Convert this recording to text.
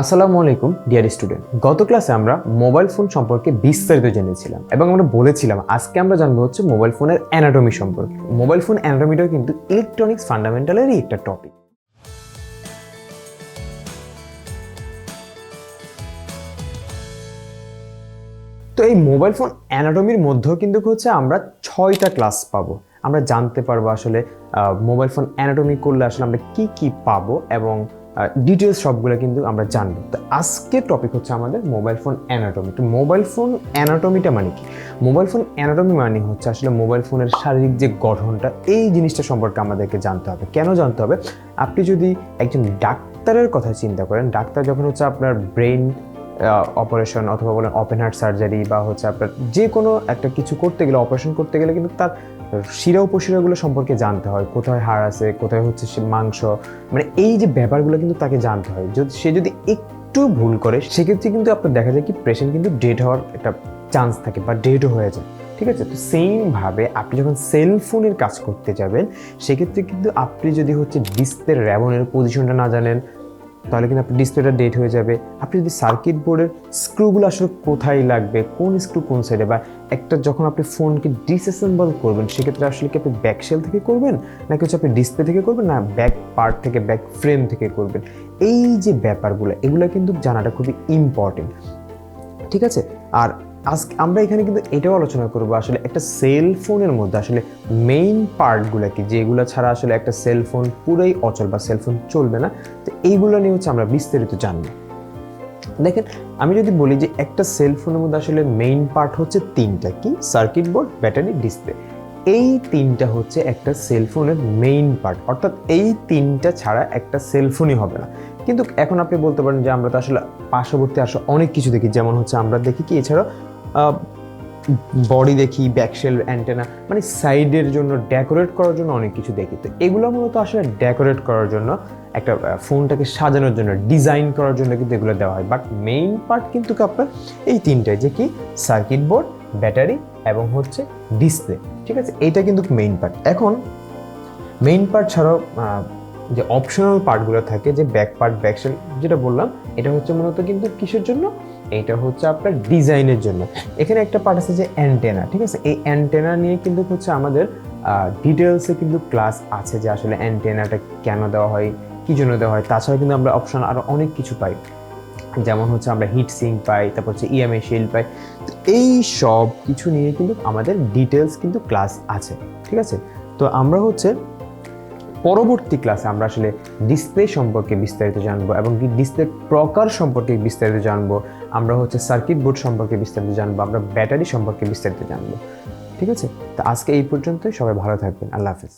আসসালামু আলাইকুম dear student. গত ক্লাসে আমরা মোবাইল ফোন সম্পর্কে বিস্তারিত জেনেছিলাম এবং আমরা বলেছিলাম আজকে আমরা জানবো হচ্ছে মোবাইল ফোনের অ্যানাটমি সম্পর্কে। মোবাইল ফোন অ্যানাটমিটাও কিন্তু ইলেকট্রনিক্স ফান্ডামেন্টালেরই একটা টপিক। তো এই মোবাইল ফোন অ্যানাটমির মধ্যেও কিন্তু হচ্ছে আমরা 6টা ক্লাস পাবো। আমরা জানতে পারবো আসলে মোবাইল ফোন অ্যানাটমি করলে আসলে আমরা কি কি পাবো এবং ডিটেলস সবগুলো কিন্তু আমরা জানবো। তো আজকের টপিক হচ্ছে আমাদের মোবাইল ফোন অ্যানাটমি। তো মোবাইল ফোন অ্যানাটমিটা মানে কি? মোবাইল ফোন অ্যানাটমি মানে হচ্ছে আসলে মোবাইল ফোনের শারীরিক যে গঠনটা, এই জিনিসটা সম্পর্কে আমাদেরকে জানতে হবে। কেন জানতে হবে? আপনি যদি একজন ডাক্তারের কথা চিন্তা করেন, ডাক্তার যখন হচ্ছে আপনার ব্রেন অপারেশন অথবা বলেন ওপেন হার্ট সার্জারি বা হচ্ছে আপনার যে কোনো একটা কিছু করতে গেলে, অপারেশন করতে গেলে কিন্তু তার শিরা উপশিরাগুলো সম্পর্কে জানতে হয়, কোথায় হাড় আছে, কোথায় হচ্ছে সে মাংস, মানে এই যে ব্যাপারগুলো কিন্তু তাকে জানতে হয়। সে যদি একটু ভুল করে সেক্ষেত্রে কিন্তু আপনার দেখা যায় কি পেশেন্ট কিন্তু ডেড হওয়ার একটা চান্স থাকে বা ডেডও হয়ে যায়। ঠিক আছে? তো সেমভাবে আপনি যখন সেল ফোনের কাজ করতে যাবেন সেক্ষেত্রে কিন্তু আপনি যদি হচ্ছে ডিসপ্লের র্যাবনের পজিশনটা না জানেন তাহলে কিন্তু আপনার ডিসপ্লেটা ডেড হয়ে যাবে। আপনি যদি সার্কিট বোর্ডের স্ক্রুগুলো আসলে কোথায় লাগবে, কোন স্ক্রু কোন সাইডে, বা একটা যখন আপনি ফোনকে ডিসঅ্যাসেম্বল করবেন সেক্ষেত্রে আসলে কি আপনি ব্যাক শেল থেকে করবেন নাকি হচ্ছে আপনি ডিসপ্লে থেকে করবেন না ব্যাক পার্ট থেকে, ব্যাক ফ্রেম থেকে করবেন, এই যে ব্যাপারগুলো এগুলো কিন্তু জানাটা খুবই ইম্পর্টেন্ট। ঠিক আছে? আর আজকে আমরা এখানে কিন্তু এটাও আলোচনা করবো আসলে একটা সেল ফোনের মধ্যে আসলে মেইন পার্টগুলো কি, যেগুলো ছাড়া আসলে একটা সেল ফোন পুরোই অচল বা সেল ফোন চলবে না। তো এইগুলো নিয়ে হচ্ছে আমরা বিস্তারিত জানবো। দেখেন, আমি যদি বলি যে একটা সেল ফোনের মধ্যে আসলে মেইন পার্ট হচ্ছে তিনটা, কি? Circuit board, battery, display. এই তিনটা হচ্ছে একটা সেল ফোনের মেইন পার্ট, অর্থাৎ এই তিনটা ছাড়া একটা সেল ফোনই হবে না। কিন্তু এখন আপনি বলতে পারেন যে আমরা তো আসলে পার্শ্ববর্তী আসলে অনেক কিছু দেখি, যেমন হচ্ছে আমরা দেখি কি এছাড়াও বডি দেখি, ব্যাকশেল, অ্যান্টেনা, মানে সাইডের জন্য ডেকোরেট করার জন্য অনেক কিছু দেখি। তো এগুলো মূলত আসলে ডেকোরেট করার জন্য, একটা ফোনটাকে সাজানোর জন্য, ডিজাইন করার জন্য কিন্তু এগুলো দেওয়া হয়। বাট মেইন পার্ট কিন্তু আপনার এই তিনটায়, যে কি সার্কিট বোর্ড, ব্যাটারি এবং হচ্ছে ডিসপ্লে। ঠিক আছে? এইটা কিন্তু মেইন পার্ট। এখন মেইন পার্ট ছাড়াও যে অপশনাল পার্টগুলো থাকে, যে ব্যাক পার্ট, ব্যাকশেল যেটা বললাম, এটা হচ্ছে মূলত কিন্তু কিসের জন্য? এটা হচ্ছে আপনার ডিজাইনের জন্য। এখানে একটা পার্ট আছে যে অ্যান্টেনা। ঠিক আছে? এই অ্যান্টেনা নিয়ে কিন্তু হচ্ছে আমাদের ডিটেলসে কিন্তু ক্লাস আছে, যে আসলে অ্যান্টেনাটা কেন দেওয়া হয়, কী জন্য দেওয়া হয়। তাছাড়া কিন্তু আমরা অপশন আরও অনেক কিছু পাই, যেমন হচ্ছে আমরা হিট সিঙ্ক পাই, তারপর হচ্ছে ইএমআই শিল্ড পাই। তো এই সব কিছু নিয়ে কিন্তু আমাদের ডিটেলস কিন্তু ক্লাস আছে। ঠিক আছে? তো আমরা হচ্ছে পরবর্তী ক্লাসে আমরা আসলে ডিসপ্লে সম্পর্কে বিস্তারিত জানবো এবং ডিসপ্লের প্রকার সম্পর্কে বিস্তারিত জানবো। আমরা হচ্ছে সার্কিট বোর্ড সম্পর্কে বিস্তারিত জানবো, আমরা ব্যাটারি সম্পর্কে বিস্তারিত জানবো। ঠিক আছে? তো আজকে এই পর্যন্তই। সবাই ভালো থাকবেন। আল্লাহ হাফেজ।